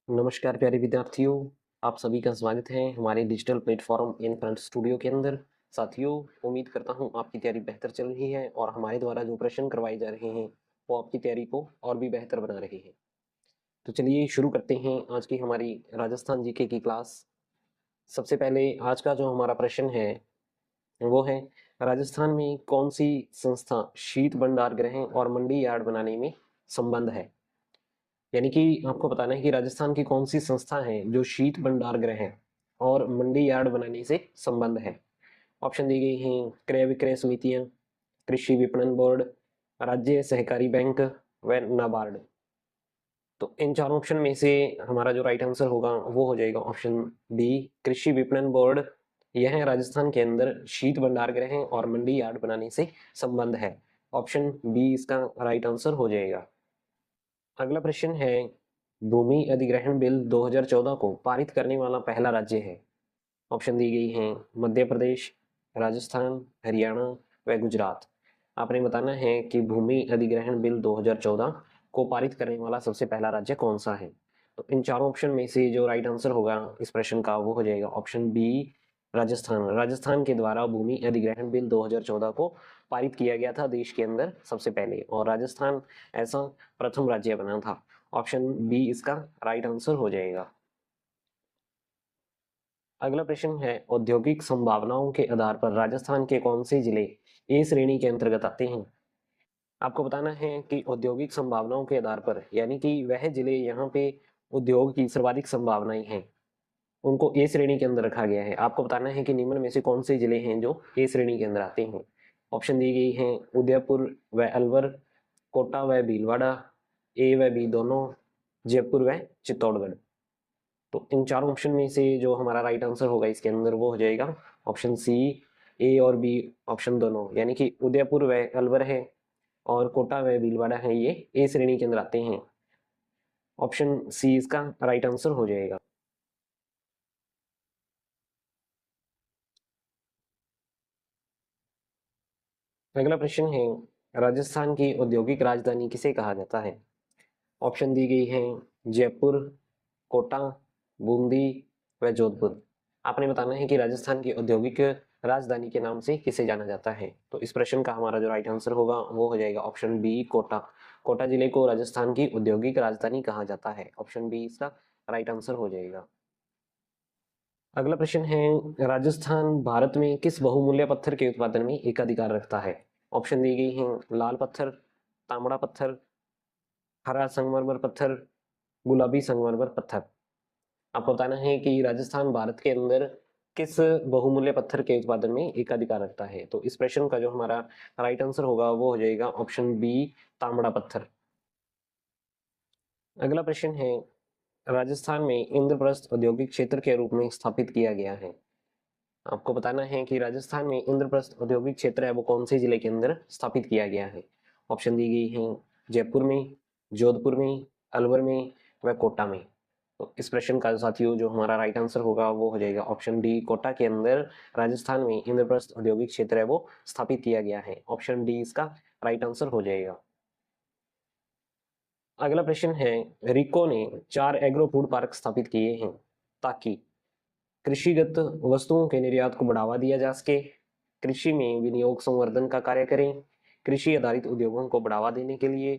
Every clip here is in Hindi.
नमस्कार प्यारे विद्यार्थियों, आप सभी का स्वागत है हमारे digital platform in front studio के अंदर। साथियों, उम्मीद करता हूँ आपकी तैयारी बेहतर चल रही है और हमारे द्वारा जो प्रश्न करवाए जा रहे हैं वो आपकी तैयारी को और भी बेहतर बना रहे हैं। तो चलिए शुरू करते हैं आज की हमारी राजस्थान जीके की क्लास। सबसे पहले आज का जो हमारा प्रश्न है वो है, राजस्थान में कौन सी संस्था शीत भंडार गृह और मंडी यार्ड बनाने में संबंध है। यानी कि आपको बताना है कि राजस्थान की कौन सी संस्था है जो शीत भंडार गृह है और मंडी यार्ड बनाने से संबंध है। ऑप्शन दी गई हैं, क्रय विक्रय समितियां, कृषि विपणन बोर्ड, राज्य सहकारी बैंक व नाबार्ड। तो इन चारों ऑप्शन में से हमारा जो राइट आंसर होगा वो हो जाएगा ऑप्शन बी, कृषि विपणन बोर्ड। यह राजस्थान के अंदर शीत भंडार गृह और मंडी यार्ड बनाने से संबंध है। ऑप्शन बी इसका राइट आंसर हो जाएगा। अगला प्रश्न है, भूमि अधिग्रहण बिल 2014 को पारित करने वाला पहला राज्य है। ऑप्शन दी गई हैं, मध्य प्रदेश, राजस्थान, हरियाणा व गुजरात। आपने बताना है कि भूमि अधिग्रहण बिल 2014 को पारित करने वाला सबसे पहला राज्य कौन सा है। तो इन चारों ऑप्शन में से जो राइट आंसर होगा इस प्रश्न का वो हो जाएगा ऑप्शन बी, राजस्थान। राजस्थान के द्वारा भूमि अधिग्रहण बिल 2014 को पारित किया गया था देश के अंदर सबसे पहले, और राजस्थान ऐसा प्रथम राज्य बना था। ऑप्शन बी इसका राइट आंसर हो जाएगा। अगला प्रश्न है, औद्योगिक संभावनाओं के आधार पर राजस्थान के कौन से जिले ए श्रेणी के अंतर्गत आते हैं। आपको बताना है कि औद्योगिक संभावनाओं के आधार पर, यानी कि वह जिले यहाँ पे उद्योग की सर्वाधिक संभावनाएं हैं, उनको ए श्रेणी के अंदर रखा गया है। आपको बताना है कि निम्न में से कौन से जिले हैं जो ए श्रेणी के अंदर आते हैं। ऑप्शन दी गई हैं, उदयपुर व अलवर, कोटा व भीलवाड़ा, ए व बी दोनों, जयपुर व चित्तौड़गढ़। तो इन चारों ऑप्शन में से जो हमारा राइट आंसर होगा इसके अंदर वो हो जाएगा ऑप्शन सी, ए और बी ऑप्शन दोनों, यानी कि उदयपुर व अलवर है और कोटा व भीलवाड़ा है, ये ए श्रेणी के अंदर आते हैं। ऑप्शन सी इसका राइट आंसर हो जाएगा। अगला प्रश्न है, राजस्थान की औद्योगिक राजधानी किसे कहा जाता है। ऑप्शन दी गई है, जयपुर, कोटा, बूंदी व जोधपुर। आपने बताना है कि राजस्थान की औद्योगिक राजधानी के नाम से किसे जाना जाता है। तो इस प्रश्न का हमारा जो राइट आंसर होगा वो हो जाएगा ऑप्शन बी, कोटा। कोटा जिले को राजस्थान की औद्योगिक राजधानी कहा जाता है। ऑप्शन बी इसका राइट आंसर हो जाएगा। अगला प्रश्न है, राजस्थान भारत में किस बहुमूल्य पत्थर के उत्पादन में एकाधिकार रखता है। ऑप्शन दी गई हैं, लाल पत्थर, तांबड़ा पत्थर, हरा संगमरमर पत्थर, गुलाबी संगमरमर पत्थर। आपको बताना है कि राजस्थान भारत के अंदर किस बहुमूल्य पत्थर के उत्पादन में एकाधिकार रखता है। तो इस प्रश्न का जो हमारा राइट आंसर होगा वो हो जाएगा ऑप्शन बी, तांबड़ा पत्थर। अगला प्रश्न है, राजस्थान में इंद्रप्रस्थ औद्योगिक क्षेत्र के रूप में स्थापित किया गया है। आपको बताना है कि राजस्थान में इंद्रप्रस्थ औद्योगिक क्षेत्र है वो कौन से जिले के अंदर स्थापित किया गया है। ऑप्शन दी गई है, जयपुर में, जोधपुर में, अलवर में व कोटा में। तो इस प्रश्न का साथियों जो हमारा राइट आंसर होगा वो हो जाएगा ऑप्शन डी, कोटा के अंदर राजस्थान में इंद्रप्रस्थ औद्योगिक क्षेत्र है वो स्थापित किया गया है। ऑप्शन डी इसका राइट आंसर हो जाएगा। अगला प्रश्न है, रिको ने 4 एग्रो फूड पार्क स्थापित किए हैं ताकि कृषिगत वस्तुओं के निर्यात को बढ़ावा दिया जा सके, कृषि में विनियोग संवर्धन का कार्य करें, कृषि आधारित उद्योगों को बढ़ावा देने के लिए,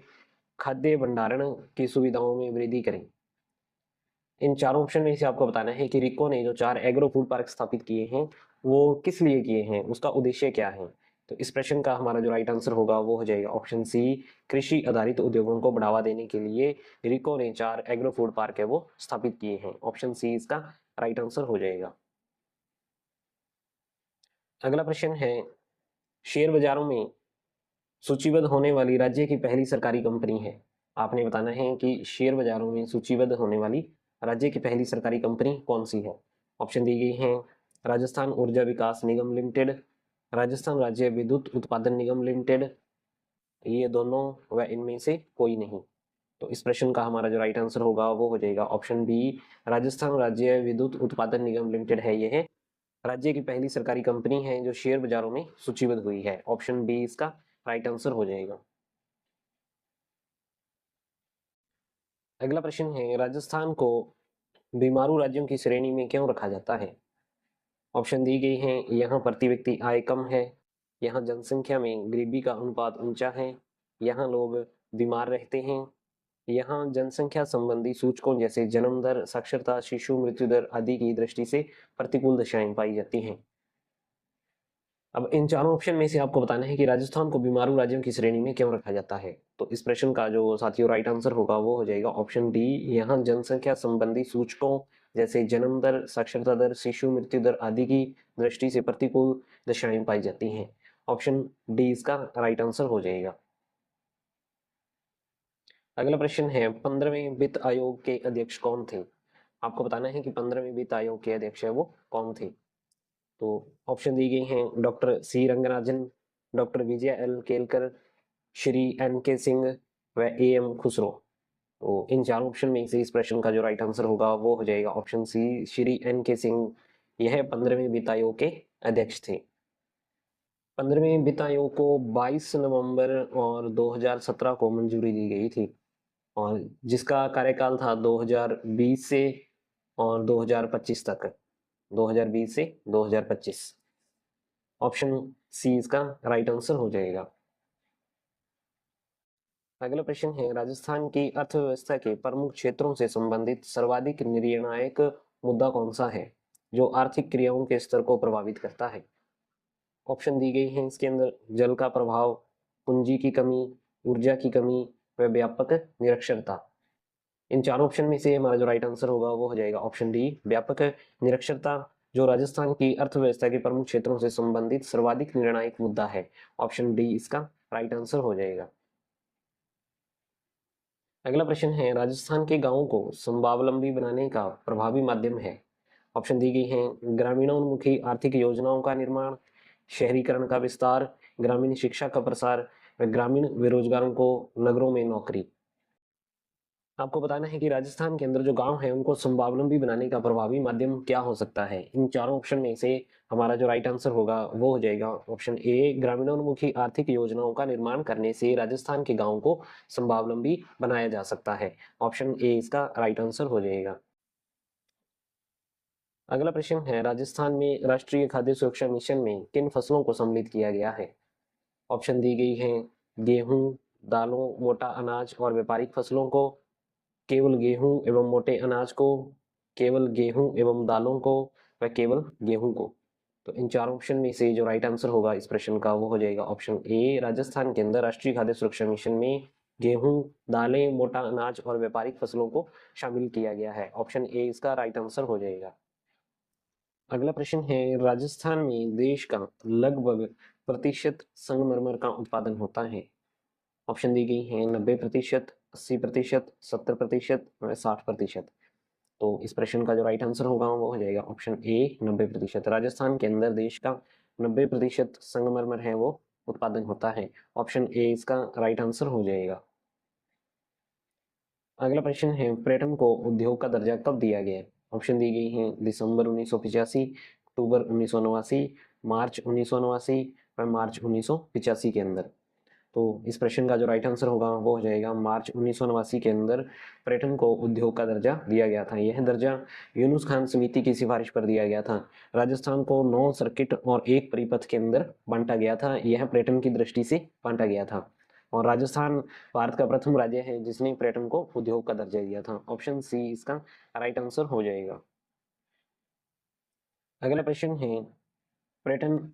खाद्य भंडारण की सुविधाओं में वृद्धि करें। इन चारों ऑप्शन में से आपको बताना है कि रिको ने जो 4 एग्रो फूड पार्क स्थापित किए हैं वो किस लिए किए हैं, उसका उद्देश्य क्या है। तो इस प्रश्न का हमारा जो राइट आंसर होगा वो हो जाएगा ऑप्शन सी, कृषि आधारित उद्योगों को बढ़ावा देने के लिए रिको ने 4 एग्रो फूड पार्क है वो स्थापित किए हैं। ऑप्शन सी इसका राइट आंसर हो जाएगा। अगला प्रश्न है, शेयर बाजारों में सूचीबद्ध होने वाली राज्य की पहली सरकारी कंपनी है। आपने बताना है कि शेयर बाजारों में सूचीबद्ध होने वाली राज्य की पहली सरकारी कंपनी कौन सी है। ऑप्शन दी गई हैं, राजस्थान ऊर्जा विकास निगम लिमिटेड, राजस्थान राज्य विद्युत उत्पादन निगम लिमिटेड, ये दोनों व इनमें से कोई नहीं। तो इस प्रश्न का हमारा जो राइट आंसर होगा वो हो जाएगा ऑप्शन बी, राजस्थान राज्य विद्युत उत्पादन निगम लिमिटेड है यह राज्य की पहली सरकारी कंपनी है जो शेयर बाजारों में सूचीबद्ध हुई है। ऑप्शन बी इसका राइट आंसर हो जाएगा। अगला प्रश्न है, राजस्थान को बीमारू राज्यों की श्रेणी में क्यों रखा जाता है? ऑप्शन दी गई हैं, यहाँ प्रति व्यक्ति आय कम है, यहाँ जनसंख्या में गरीबी का अनुपात ऊंचा है, यहाँ लोग बीमार रहते हैं, यहाँ जनसंख्या संबंधी सूचकों जैसे जन्म दर, साक्षरता, शिशु मृत्यु दर आदि की दृष्टि से प्रतिकूल दशाएं पाई जाती हैं। अब इन चारों ऑप्शन में से आपको बताना है कि राजस्थान को बीमारू राज्यों की श्रेणी में क्यों रखा जाता है। तो इस प्रश्न का जो साथियों राइट आंसर होगा वो हो जाएगा ऑप्शन डी। यहाँ जनसंख्या संबंधी सूचकों जैसे जन्म दर, साक्षरता दर, शिशु मृत्यु दर आदि की दृष्टि से प्रतिकूल दशाएं पाई जाती हैं। ऑप्शन डी इसका राइट आंसर हो जाएगा। अगला प्रश्न है, 15वें वित्त आयोग के अध्यक्ष कौन थे? आपको बताना है कि 15वें वित्त आयोग के अध्यक्ष है वो कौन थे। तो ऑप्शन दी गई हैं, डॉक्टर सी रंगराजन, डॉक्टर विजय एल केलकर, श्री एन के सिंह व ए एम खुसरो। तो इन चार ऑप्शन में से इस प्रश्न का जो राइट आंसर होगा वो हो जाएगा ऑप्शन सी, श्री एन के सिंह। यह 15वें वित्त आयोग के अध्यक्ष थे। 15वें वित्त आयोग को 22 नवंबर और 2017 को मंजूरी दी गई थी और जिसका कार्यकाल था 2020 से और 2025 तक। 2020 से 2025। ऑप्शन सी इसका राइट आंसर हो जाएगा। अगला प्रश्न है, राजस्थान की अर्थव्यवस्था के प्रमुख क्षेत्रों से संबंधित सर्वाधिक निर्णायक मुद्दा कौन सा है जो आर्थिक क्रियाओं के स्तर को प्रभावित करता है? ऑप्शन दी गई हैं इसके अंदर, जल का प्रभाव, पूंजी की कमी, ऊर्जा की कमी व व्यापक निरक्षरता। इन चार ऑप्शन में से हमारा जो राइट आंसर होगा वो हो जाएगा ऑप्शन डी, व्यापक निरक्षरता, जो राजस्थान की अर्थव्यवस्था के प्रमुख क्षेत्रों से संबंधित सर्वाधिक निर्णायक मुद्दा है। ऑप्शन डी इसका राइट आंसर हो जाएगा। अगला प्रश्न है, राजस्थान के गांवों को स्वावलंबी बनाने का प्रभावी माध्यम है। ऑप्शन दी गई हैं, ग्रामीणोन्मुखी आर्थिक योजनाओं का निर्माण, शहरीकरण का विस्तार, ग्रामीण शिक्षा का प्रसार व ग्रामीण बेरोजगारों को नगरों में नौकरी। आपको बताना है कि राजस्थान के अंदर जो गांव है उनको स्वावलंबी बनाने का प्रभावी माध्यम क्या हो सकता है। इन चारों ऑप्शन में से हमारा जो राइट आंसर होगा वो हो जाएगा ऑप्शन ए, ग्रामीणोन्मुखी आर्थिक योजनाओं का निर्माण करने से राजस्थान के गांव को स्वावलंबी बनाया जा सकता है। ऑप्शन ए इसका राइट आंसर हो जाएगा। अगला प्रश्न है, राजस्थान में राष्ट्रीय खाद्य सुरक्षा मिशन में किन फसलों को सम्मिलित किया गया है? ऑप्शन दी गई हैं, गेहूं, दालों, मोटा अनाज और व्यापारिक फसलों को, केवल गेहूं एवं मोटे अनाज को, केवल गेहूं एवं दालों को व केवल गेहूं को। तो इन चार ऑप्शन में से जो राइट आंसर होगा इस प्रश्न का वो हो जाएगा ऑप्शन ए, राजस्थान के अंदर राष्ट्रीय खाद्य सुरक्षा मिशन में गेहूं, दालें, मोटा अनाज और व्यापारिक फसलों को शामिल किया गया है। ऑप्शन ए इसका राइट आंसर हो जाएगा। अगला प्रश्न है, राजस्थान में देश का लगभग प्रतिशत संगमरमर का उत्पादन होता है। ऑप्शन दी गई हैं, 90%, 80%, 70% और 60%। तो इस प्रश्न का जो राइट आंसर होगा वो हो जाएगा ऑप्शन ए, 90%। राजस्थान के अंदर देश का 90% संगमरमर है वो उत्पादन होता है। ऑप्शन ए इसका राइट आंसर हो जाएगा। अगला प्रश्न है, पर्यटन को उद्योग का दर्जा कब दिया गया? ऑप्शन दी गई हैं, दिसंबर 1985, अक्टूबर 1989, मार्च 1989 और मार्च 1985 के अंदर। तो इस प्रश्न का जो राइट आंसर होगा वो हो जाएगा मार्च 1989 के अंदर पर्यटन को उद्योग का दर्जा दिया गया था। यह दर्जा यूनुस खान समिति की सिफारिश पर दिया गया था। राजस्थान को 9 सर्किट और 1 परिपथ के अंदर बांटा गया था। यह पर्यटन की दृष्टि से बांटा गया था और राजस्थान भारत का प्रथम राज्य है जिसने पर्यटन को उद्योग का दर्जा दिया था। ऑप्शन सी इसका राइट आंसर हो जाएगा। अगला प्रश्न है, पर्यटन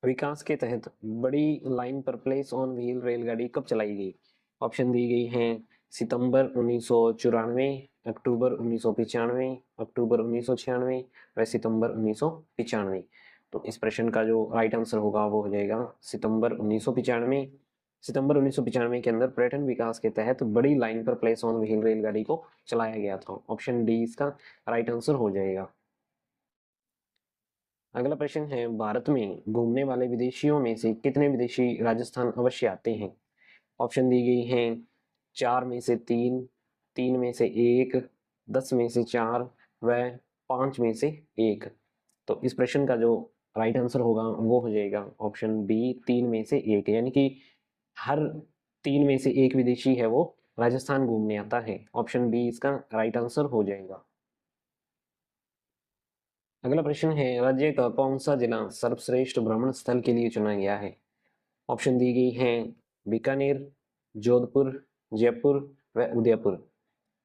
विकास के तहत बड़ी लाइन पर प्लेस ऑन व्हील रेलगाड़ी कब चलाई गई? ऑप्शन दी गई हैं, सितंबर 1994, अक्टूबर 1995, अक्टूबर 1996 व सितंबर 1995। तो इस प्रश्न का जो राइट आंसर होगा वो हो जाएगा सितंबर 1995। सितंबर 1995 के अंदर पर्यटन विकास के तहत बड़ी लाइन पर प्लेस ऑन व्हील रेलगाड़ी को चलाया गया था। ऑप्शन डी इसका राइट आंसर हो जाएगा। अगला प्रश्न है, भारत में घूमने वाले विदेशियों में से कितने विदेशी राजस्थान अवश्य आते हैं? ऑप्शन दी गई हैं, 4 में से 3, 3 में से 1, 10 में से 4 व 5 में से 1। तो इस प्रश्न का जो राइट आंसर होगा वो हो जाएगा ऑप्शन बी, 3 में से 1, यानी कि हर 3 में से 1 विदेशी है वो राजस्थान घूमने आता है। ऑप्शन बी इसका राइट आंसर हो जाएगा। अगला प्रश्न है, राज्य का कौन सा जिला सर्वश्रेष्ठ भ्रमण स्थल के लिए चुना गया है? ऑप्शन दी गई हैं बीकानेर, जोधपुर, जयपुर व उदयपुर।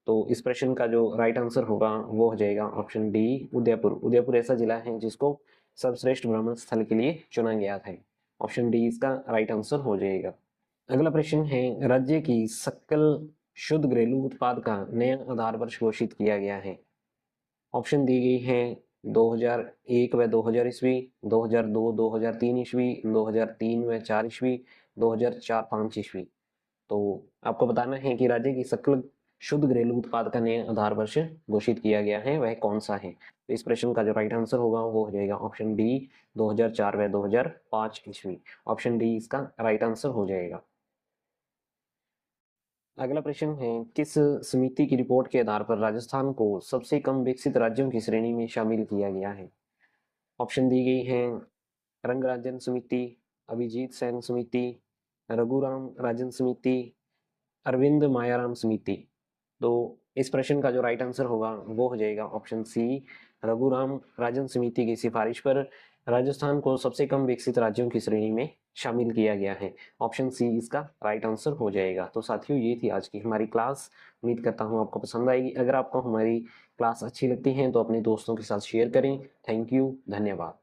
तो इस प्रश्न का जो राइट आंसर होगा वो हो जाएगा ऑप्शन डी, उदयपुर। उदयपुर ऐसा जिला है जिसको सर्वश्रेष्ठ भ्रमण स्थल के लिए चुना गया था। ऑप्शन डी इसका राइट आंसर हो जाएगा। अगला प्रश्न है, राज्य की सकल शुद्ध घरेलू उत्पाद का नया आधार वर्ष घोषित किया गया है। ऑप्शन दी गई हैं 2001 व 2000 ईस्वी, 2002 2003 ईस्वी, 2003 व 4 ईस्वी, 2004 5 ईस्वी। तो आपको बताना है कि राज्य की सकल शुद्ध घरेलू उत्पाद का नया आधार वर्ष घोषित किया गया है, वह कौन सा है? तो इस प्रश्न का जो राइट आंसर होगा वो हो जाएगा ऑप्शन डी 2004 व 2005 ईस्वी। ऑप्शन डी इसका राइट आंसर हो जाएगा। अगला प्रश्न है, किस समिति की रिपोर्ट के आधार पर राजस्थान को सबसे कम विकसित राज्यों की श्रेणी में शामिल किया गया है? ऑप्शन दी गई हैं रंगराजन समिति, अभिजीत सेन समिति, रघुराम राजन समिति, अरविंद मायाराम समिति। तो इस प्रश्न का जो राइट आंसर होगा वो हो जाएगा ऑप्शन सी, रघुराम राजन समिति की सिफारिश पर राजस्थान को सबसे कम विकसित राज्यों की श्रेणी में शामिल किया गया है। ऑप्शन सी इसका राइट आंसर हो जाएगा। तो साथियों, ये थी आज की हमारी क्लास। उम्मीद करता हूँ आपको पसंद आएगी। अगर आपको हमारी क्लास अच्छी लगती है तो अपने दोस्तों के साथ शेयर करें। थैंक यू, धन्यवाद।